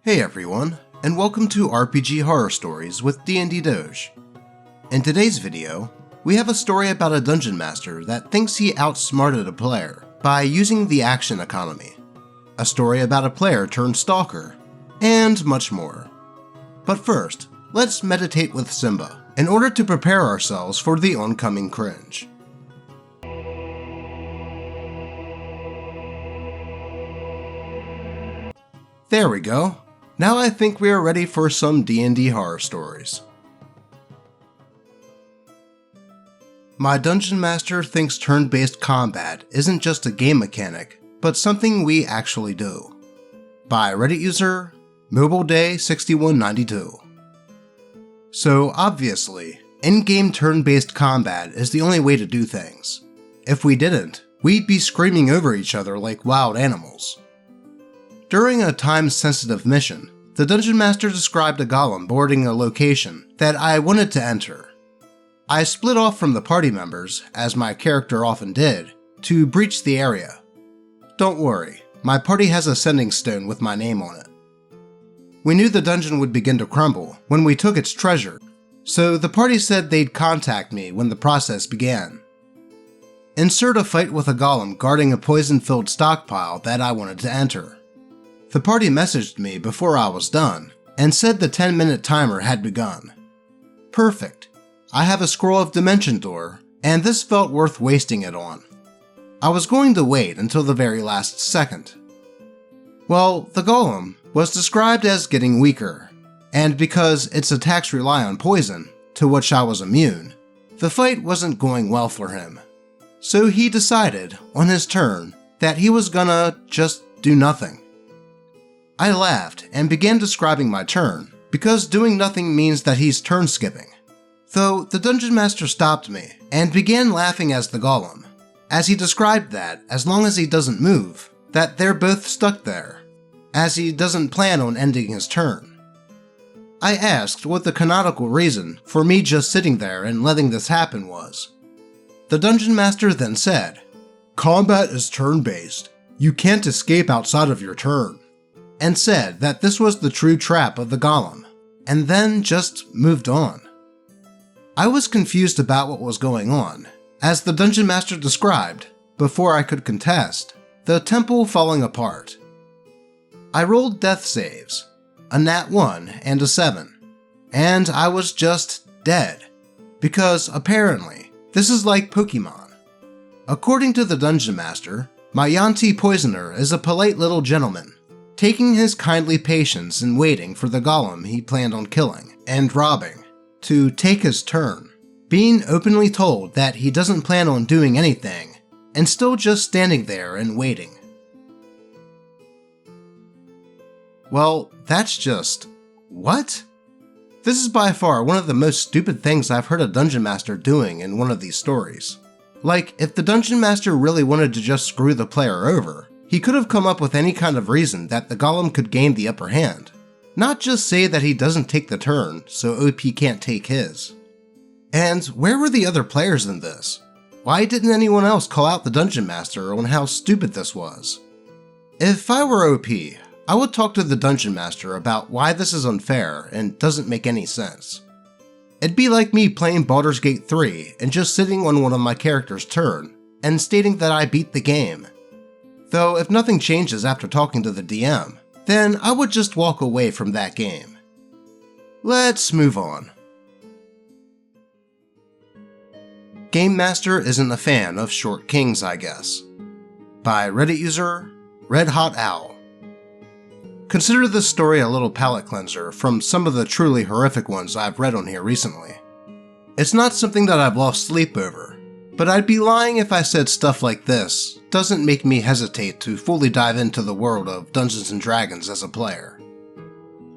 Hey everyone, and welcome to RPG Horror Stories with D&D Doge. In today's video, we have a story about a dungeon master that thinks he outsmarted a player by using the action economy, a story about a player turned stalker, and much more. But first, let's meditate with Simba in order to prepare ourselves for the oncoming cringe. There we go. Now I think we are ready for some D&D horror stories. My dungeon master thinks turn-based combat isn't just a game mechanic, but something we actually do. By Reddit user MobileDay6192. So obviously, in-game turn-based combat is the only way to do things. If we didn't, we'd be screaming over each other like wild animals. During a time-sensitive mission, the Dungeon Master described a golem boarding a location that I wanted to enter. I split off from the party members, as my character often did, to breach the area. Don't worry, my party has a sending stone with my name on it. We knew the dungeon would begin to crumble when we took its treasure, so the party said they'd contact me when the process began. Insert a fight with a golem guarding a poison-filled stockpile that I wanted to enter. The party messaged me before I was done, and said the 10-minute timer had begun. Perfect. I have a scroll of Dimension Door, and this felt worth wasting it on. I was going to wait until the very last second. Well, the golem was described as getting weaker, and because its attacks rely on poison, to which I was immune, the fight wasn't going well for him. So he decided, on his turn, that he was gonna just do nothing. I laughed and began describing my turn, because doing nothing means that he's turn skipping. Though the Dungeon Master stopped me and began laughing as the golem, as he described that as long as he doesn't move, that they're both stuck there, as he doesn't plan on ending his turn. I asked what the canonical reason for me just sitting there and letting this happen was. The Dungeon Master then said, "Combat is turn-based. You can't escape outside of your turn," and said that this was the true trap of the golem, and then just moved on. I was confused about what was going on, as the Dungeon Master described, before I could contest, the temple falling apart. I rolled death saves, a nat 1 and a 7, and I was just dead, because apparently, this is like Pokemon. According to the Dungeon Master, my Yanti Poisoner is a polite little gentleman, taking his kindly patience and waiting for the golem he planned on killing and robbing to take his turn, being openly told that he doesn't plan on doing anything and still just standing there and waiting. Well, that's just... what? This is by far one of the most stupid things I've heard a Dungeon Master doing in one of these stories. Like, if the Dungeon Master really wanted to just screw the player over, he could have come up with any kind of reason that the golem could gain the upper hand, not just say that he doesn't take the turn, so OP can't take his. And where were the other players in this? Why didn't anyone else call out the Dungeon Master on how stupid this was? If I were OP, I would talk to the Dungeon Master about why this is unfair and doesn't make any sense. It'd be like me playing Baldur's Gate 3 and just sitting on one of my character's turn and stating that I beat the game. Though if nothing changes after talking to the DM, then I would just walk away from that game. Let's move on. Game Master isn't a fan of short kings, I guess. By Reddit user Red Hot Owl. Consider this story a little palate cleanser from some of the truly horrific ones I've read on here recently. It's not something that I've lost sleep over, but I'd be lying if I said stuff like this doesn't make me hesitate to fully dive into the world of Dungeons & Dragons as a player.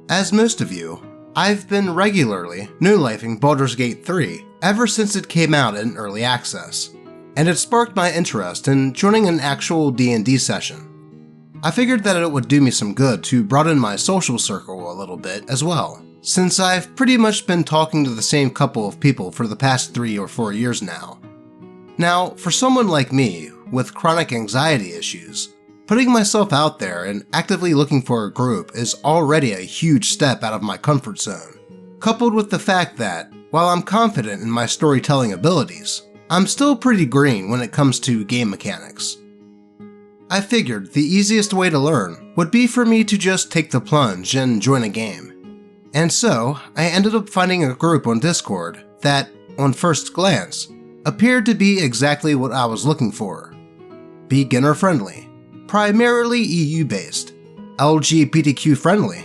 As most of you, I've been regularly no-lifing Baldur's Gate 3 ever since it came out in early access, and it sparked my interest in joining an actual D&D session. I figured that it would do me some good to broaden my social circle a little bit as well, since I've pretty much been talking to the same couple of people for the past 3 or 4 years now. Now, for someone like me, with chronic anxiety issues, Putting myself out there and actively looking for a group is already a huge step out of my comfort zone, coupled with the fact that, while I'm confident in my storytelling abilities, I'm still pretty green when it comes to game mechanics. I figured the easiest way to learn would be for me to just take the plunge and join a game. And so, I ended up finding a group on Discord that, on first glance, appeared to be exactly what I was looking for. Beginner friendly, primarily EU-based, LGBTQ friendly,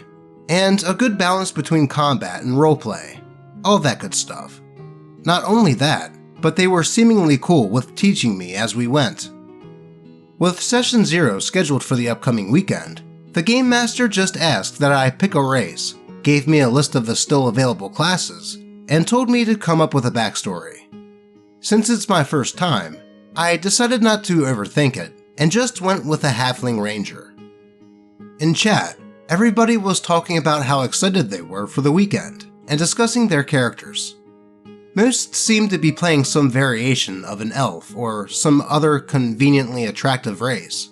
and a good balance between combat and roleplay, all that good stuff. Not only that, but they were seemingly cool with teaching me as we went. With Session 0 scheduled for the upcoming weekend, the Game Master just asked that I pick a race, gave me a list of the still available classes, and told me to come up with a backstory. Since it's my first time, I decided not to overthink it, and just went with a Halfling Ranger. In chat, everybody was talking about how excited they were for the weekend, and discussing their characters. Most seemed to be playing some variation of an elf or some other conveniently attractive race.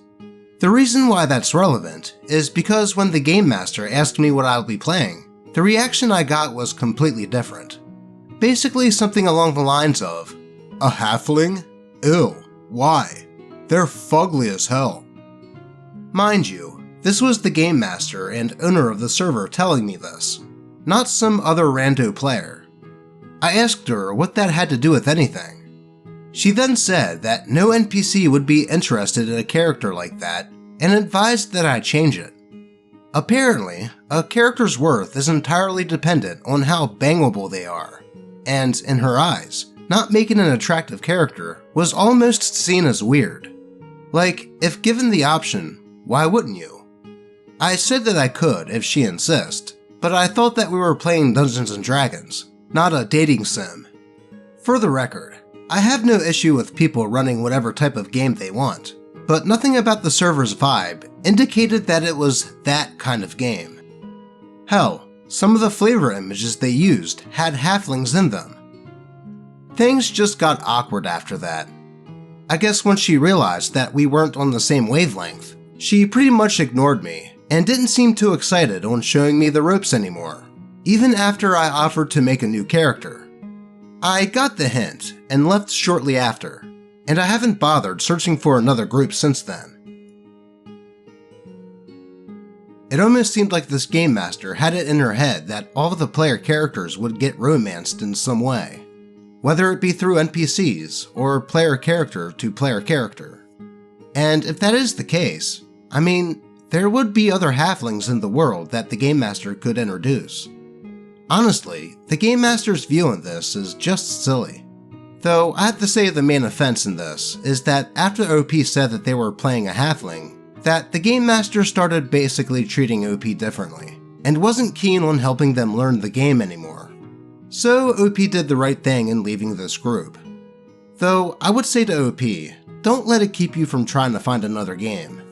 The reason why that's relevant is because when the Game Master asked me what I'll be playing, the reaction I got was completely different. Basically something along the lines of, "A halfling? Ew, why? They're fugly as hell." Mind you, this was the Game Master and owner of the server telling me this, not some other rando player. I asked her what that had to do with anything. She then said that no NPC would be interested in a character like that and advised that I change it. Apparently, a character's worth is entirely dependent on how bangable they are, and in her eyes, not making an attractive character was almost seen as weird. Like, if given the option, why wouldn't you? I said that I could if she insists, but I thought that we were playing Dungeons & Dragons, not a dating sim. For the record, I have no issue with people running whatever type of game they want, but nothing about the server's vibe indicated that it was that kind of game. Hell, some of the flavor images they used had halflings in them. Things just got awkward after that. I guess once she realized that we weren't on the same wavelength, she pretty much ignored me and didn't seem too excited on showing me the ropes anymore, even after I offered to make a new character. I got the hint and left shortly after, and I haven't bothered searching for another group since then. It almost seemed like this Game Master had it in her head that all of the player characters would get romanced in some way, whether it be through NPCs or player character to player character. And if that is the case, I mean, there would be other halflings in the world that the Game Master could introduce. Honestly, the Game Master's view on this is just silly. Though I have to say the main offense in this is that after OP said that they were playing a halfling, that the Game Master started basically treating OP differently, and wasn't keen on helping them learn the game anymore. So OP did the right thing in leaving this group. Though I would say to OP, don't let it keep you from trying to find another game.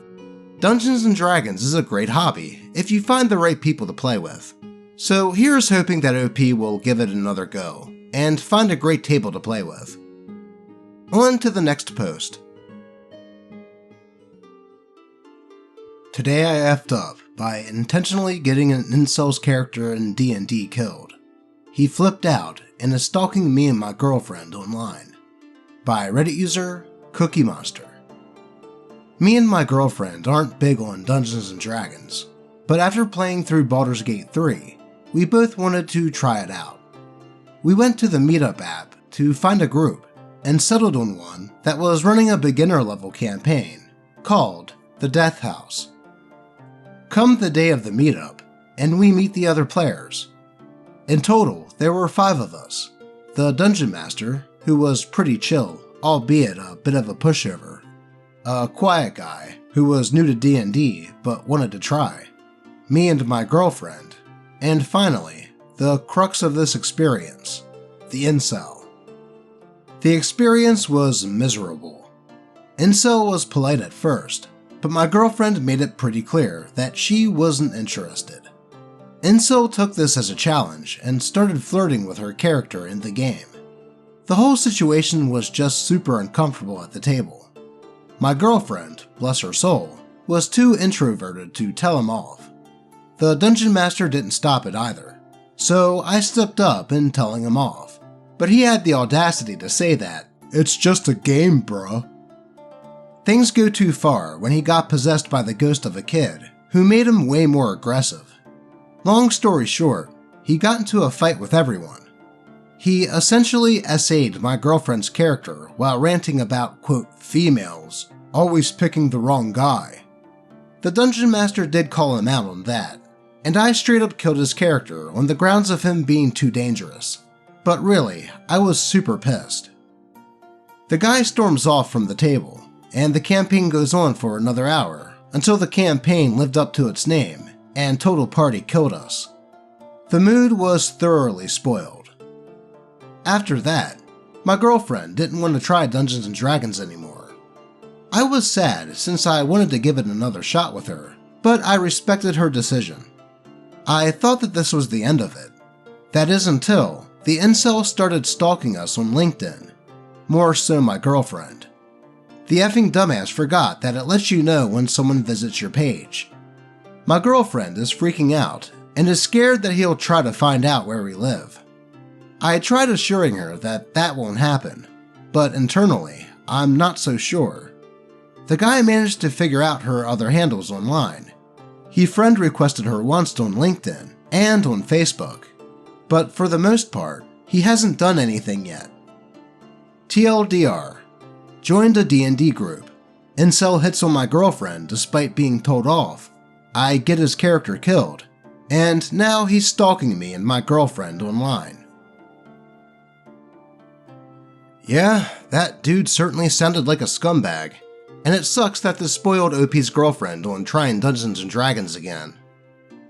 Dungeons & Dragons is a great hobby if you find the right people to play with. So here's hoping that OP will give it another go, and find a great table to play with. On to the next post. Today I effed up by intentionally getting an incel's character in DnD killed. He flipped out and is stalking me and my girlfriend online. By Reddit user, Cookie Monster. Me and my girlfriend aren't big on Dungeons & Dragons, but after playing through Baldur's Gate 3, we both wanted to try it out. We went to the Meetup app to find a group, and settled on one that was running a beginner-level campaign, called The Death House. Come the day of the meetup, and we meet the other players. In total, there were 5 of us. The Dungeon Master, who was pretty chill, albeit a bit of a pushover. A quiet guy, who was new to D&D but wanted to try. Me and my girlfriend. And finally, the crux of this experience, the incel. The experience was miserable. Incel was polite at first, but my girlfriend made it pretty clear that she wasn't interested. Incel took this as a challenge and started flirting with her character in the game. The whole situation was just super uncomfortable at the table. My girlfriend, bless her soul, was too introverted to tell him off. The Dungeon Master didn't stop it either, so I stepped up in telling him off. But he had the audacity to say that, "It's just a game, bruh." Things go too far when he got possessed by the ghost of a kid, who made him way more aggressive. Long story short, he got into a fight with everyone. He essentially essayed my girlfriend's character while ranting about, quote, females, always picking the wrong guy. The Dungeon Master did call him out on that, and I straight up killed his character on the grounds of him being too dangerous. But really, I was super pissed. The guy storms off from the table, and the campaign goes on for another hour, until the campaign lived up to its name, and Total Party killed us. The mood was thoroughly spoiled. After that, my girlfriend didn't want to try Dungeons & Dragons anymore. I was sad since I wanted to give it another shot with her, but I respected her decision. I thought that this was the end of it. That is until the incel started stalking us on LinkedIn, more so my girlfriend. The effing dumbass forgot that it lets you know when someone visits your page. My girlfriend is freaking out and is scared that he'll try to find out where we live. I tried assuring her that that won't happen, but internally, I'm not so sure. The guy managed to figure out her other handles online. He friend requested her once on LinkedIn and on Facebook, but for the most part, he hasn't done anything yet. TLDR, joined a DnD group. Incel hits on my girlfriend despite being told off. I get his character killed, and now he's stalking me and my girlfriend online. Yeah, that dude certainly sounded like a scumbag, and it sucks that this spoiled OP's girlfriend on trying Dungeons & Dragons again.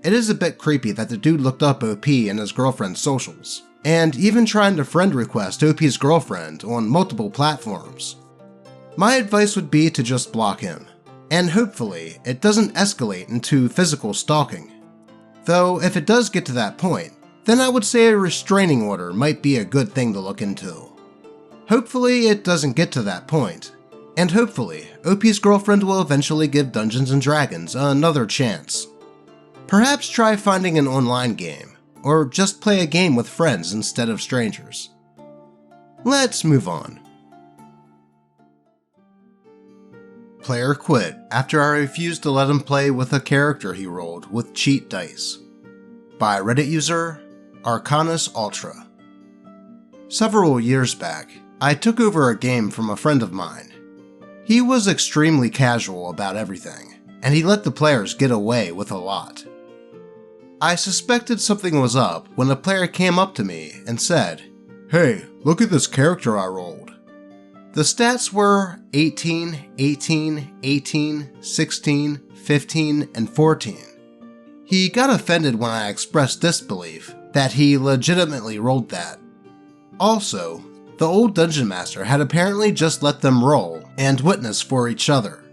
It is a bit creepy that the dude looked up OP and his girlfriend's socials, and even trying to friend request OP's girlfriend on multiple platforms. My advice would be to just block him, and hopefully it doesn't escalate into physical stalking. Though if it does get to that point, then I would say a restraining order might be a good thing to look into. Hopefully it doesn't get to that point, and hopefully OP's girlfriend will eventually give Dungeons & Dragons another chance. Perhaps try finding an online game, or just play a game with friends instead of strangers. Let's move on. Player quit after I refused to let him play with a character he rolled with cheat dice. By Reddit user Arcanus Ultra. Several years back, I took over a game from a friend of mine. He was extremely casual about everything, and he let the players get away with a lot. I suspected something was up when a player came up to me and said, "Hey, look at this character I rolled." The stats were 18, 18, 18, 16, 15, and 14. He got offended when I expressed disbelief that he legitimately rolled that. Also, the old Dungeon Master had apparently just let them roll and witness for each other.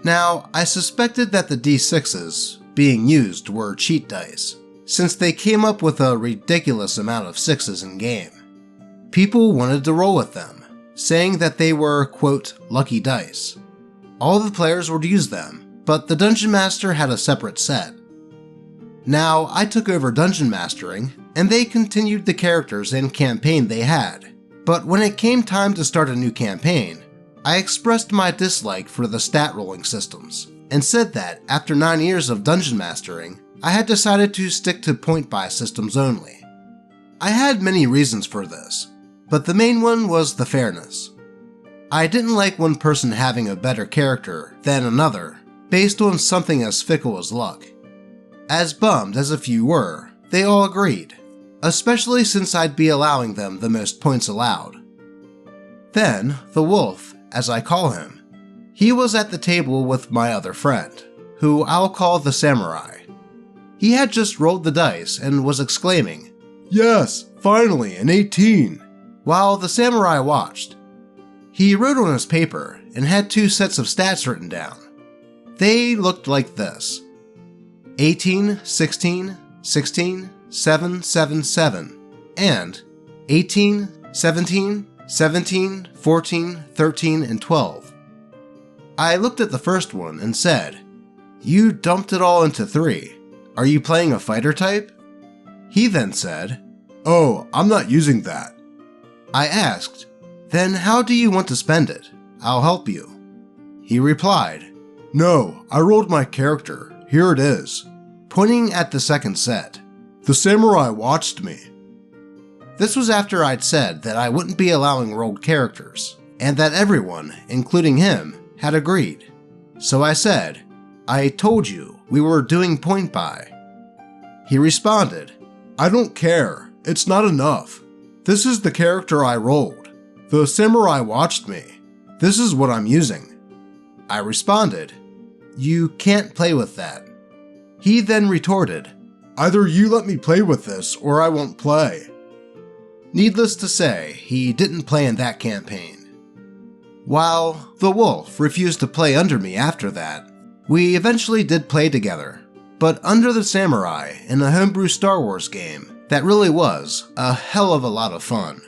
Now, I suspected that the D6s being used were cheat dice, since they came up with a ridiculous amount of sixes in game. People wanted to roll with them, saying that they were, quote, lucky dice. All the players would use them, but the Dungeon Master had a separate set. Now, I took over Dungeon Mastering, and they continued the characters and campaign they had. But when it came time to start a new campaign, I expressed my dislike for the stat rolling systems, and said that after 9 years of Dungeon Mastering, I had decided to stick to point-buy systems only. I had many reasons for this, but the main one was the fairness. I didn't like one person having a better character than another, based on something as fickle as luck. As bummed as a few were, they all agreed, especially since I'd be allowing them the most points allowed. Then, the wolf, as I call him, he was at the table with my other friend, who I'll call the samurai. He had just rolled the dice and was exclaiming, "Yes, finally, an 18, while the samurai watched. He wrote on his paper and had 2 sets of stats written down. They looked like this: 18, 16, 16, 7, 7, 7, and 18, 17, 17, 14, 13, and 12. I looked at the first one and said, "You dumped it all into 3. Are you playing a fighter type?" He then said, "Oh, I'm not using that." I asked, "Then how do you want to spend it? I'll help you." He replied, "No, I rolled my character. Here it is," pointing at the second set. "The samurai watched me." This was after I'd said that I wouldn't be allowing rolled characters, and that everyone, including him, had agreed. So I said, "I told you we were doing point buy." He responded, "I don't care. It's not enough. This is the character I rolled. The samurai watched me. This is what I'm using." I responded, "You can't play with that." He then retorted, "Either you let me play with this or I won't play." Needless to say, he didn't play in that campaign. While the wolf refused to play under me after that, we eventually did play together, but under the samurai in a homebrew Star Wars game that really was a hell of a lot of fun.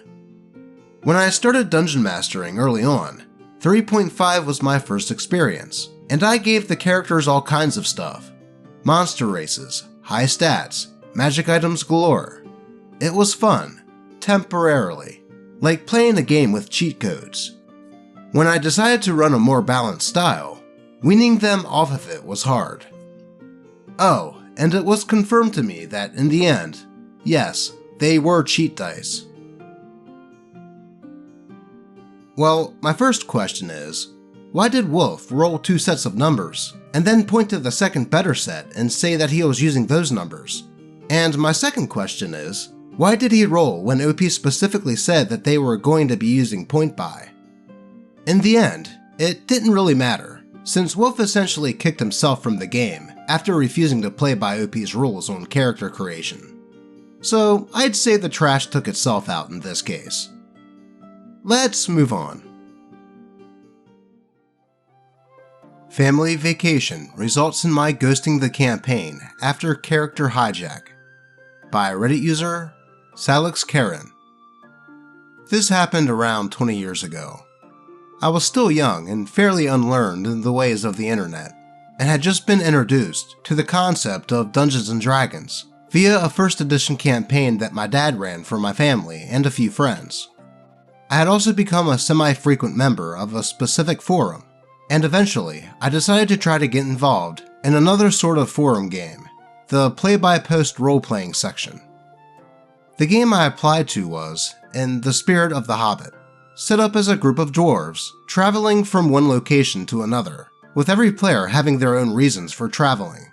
When I started dungeon mastering early on, 3.5 was my first experience, and I gave the characters all kinds of stuff. Monster races, high stats, magic items galore. It was fun, temporarily, like playing a game with cheat codes. When I decided to run a more balanced style, weaning them off of it was hard. Oh, and it was confirmed to me that in the end, yes, they were cheat dice. Well, my first question is, why did Wolf roll 2 sets of numbers, and then point to the second better set and say that he was using those numbers? And my second question is, why did he roll when OP specifically said that they were going to be using point buy? In the end, it didn't really matter, since Wolf essentially kicked himself from the game after refusing to play by OP's rules on character creation. So I'd say the trash took itself out in this case. Let's move on. Family vacation results in my ghosting the campaign after character hijack. By Reddit user, Stalks Karen. This happened around 20 years ago. I was still young and fairly unlearned in the ways of the internet, and had just been introduced to the concept of Dungeons & Dragons via a 1st edition campaign that my dad ran for my family and a few friends. I had also become a semi-frequent member of a specific forum, and eventually I decided to try to get involved in another sort of forum game, the play-by-post role-playing section. The game I applied to was, in the spirit of The Hobbit, set up as a group of dwarves traveling from one location to another, with every player having their own reasons for traveling.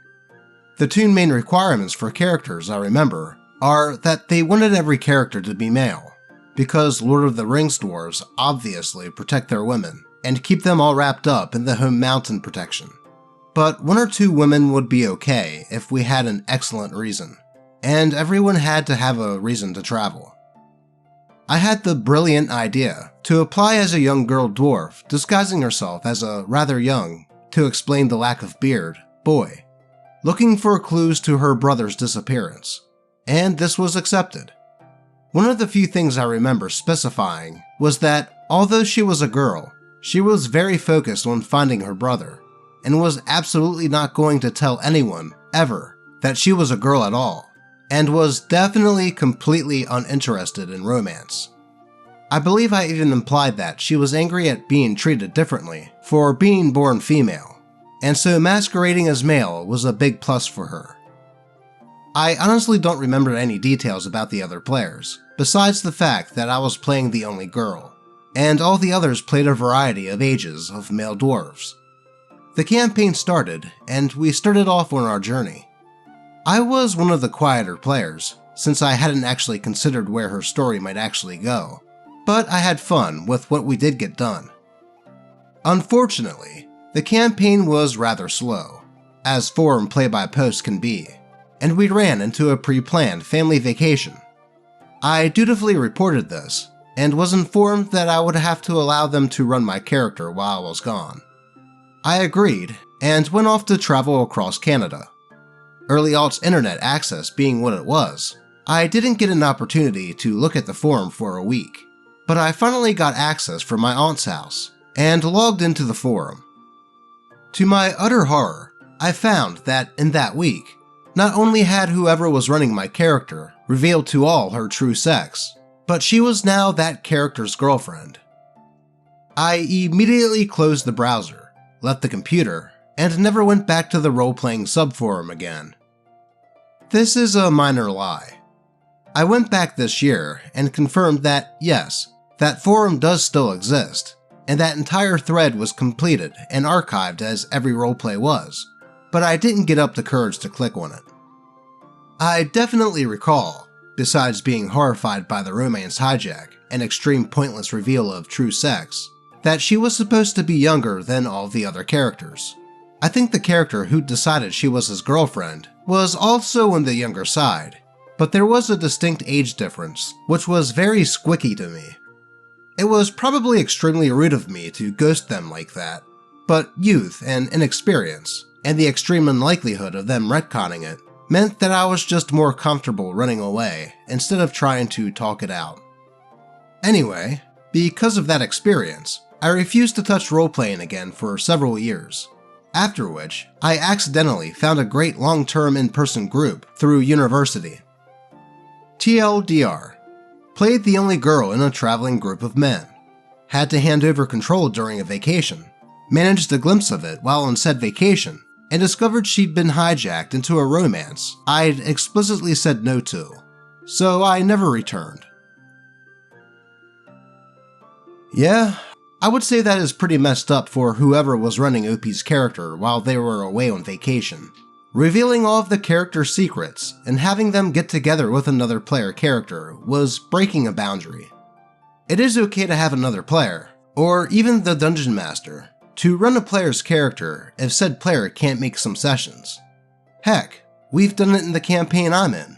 The 2 main requirements for characters I remember are that they wanted every character to be male, because Lord of the Rings dwarves obviously protect their women and keep them all wrapped up in the home mountain protection. But 1 or 2 women would be okay if we had an excellent reason, and everyone had to have a reason to travel. I had the brilliant idea to apply as a young girl dwarf disguising herself as a rather young, to explain the lack of beard, boy, looking for clues to her brother's disappearance, and this was accepted. One of the few things I remember specifying was that, although she was a girl, she was very focused on finding her brother, and was absolutely not going to tell anyone, ever, that she was a girl at all, and was definitely completely uninterested in romance. I believe I even implied that she was angry at being treated differently for being born female, and so masquerading as male was a big plus for her. I honestly don't remember any details about the other players, besides the fact that I was playing the only girl, and all the others played a variety of ages of male dwarves. The campaign started, and we started off on our journey. I was one of the quieter players, since I hadn't actually considered where her story might actually go, but I had fun with what we did get done. Unfortunately, the campaign was rather slow, as forum play-by-post can be, and we ran into a pre-planned family vacation. I dutifully reported this, and was informed that I would have to allow them to run my character while I was gone. I agreed, and went off to travel across Canada. Early Alt's internet access being what it was, I didn't get an opportunity to look at the forum for a week, but I finally got access from my aunt's house, and logged into the forum. To my utter horror, I found that in that week, not only had whoever was running my character revealed to all her true sex, but she was now that character's girlfriend. I immediately closed the browser, left the computer, and never went back to the role-playing subforum again. This is a minor lie. I went back this year and confirmed that, yes, that forum does still exist, and that entire thread was completed and archived as every roleplay was, but I didn't get up the courage to click on it. I definitely recall, besides being horrified by the romance hijack and extreme pointless reveal of true sex, that she was supposed to be younger than all the other characters. I think the character who decided she was his girlfriend was also on the younger side, but there was a distinct age difference, which was very squicky to me. It was probably extremely rude of me to ghost them like that, but youth and inexperience, and the extreme unlikelihood of them retconning it, meant that I was just more comfortable running away instead of trying to talk it out. Anyway, because of that experience, I refused to touch roleplaying again for several years, after which I accidentally found a great long-term in-person group through university. TLDR. Played the only girl in a traveling group of men. Had to hand over control during a vacation, managed a glimpse of it while on said vacation, and discovered she'd been hijacked into a romance I'd explicitly said no to, so I never returned. Yeah, I would say that is pretty messed up for whoever was running OP's character while they were away on vacation. Revealing all of the character's secrets and having them get together with another player character was breaking a boundary. It is okay to have another player, or even the dungeon master, to run a player's character if said player can't make some sessions. Heck, we've done it in the campaign I'm in.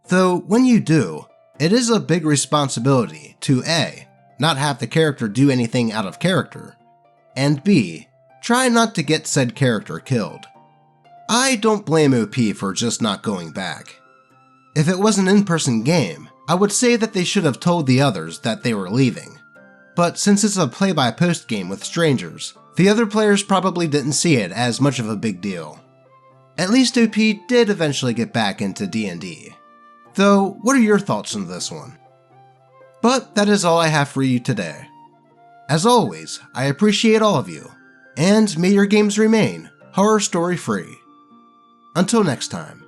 Though when you do, it is a big responsibility to A, not have the character do anything out of character, and B, try not to get said character killed. I don't blame OP for just not going back. If it was an in-person game, I would say that they should have told the others that they were leaving. But since it's a play-by-post game with strangers, the other players probably didn't see it as much of a big deal. At least OP did eventually get back into DnD. Though, what are your thoughts on this one? But that is all I have for you today. As always, I appreciate all of you, and may your games remain horror story free. Until next time.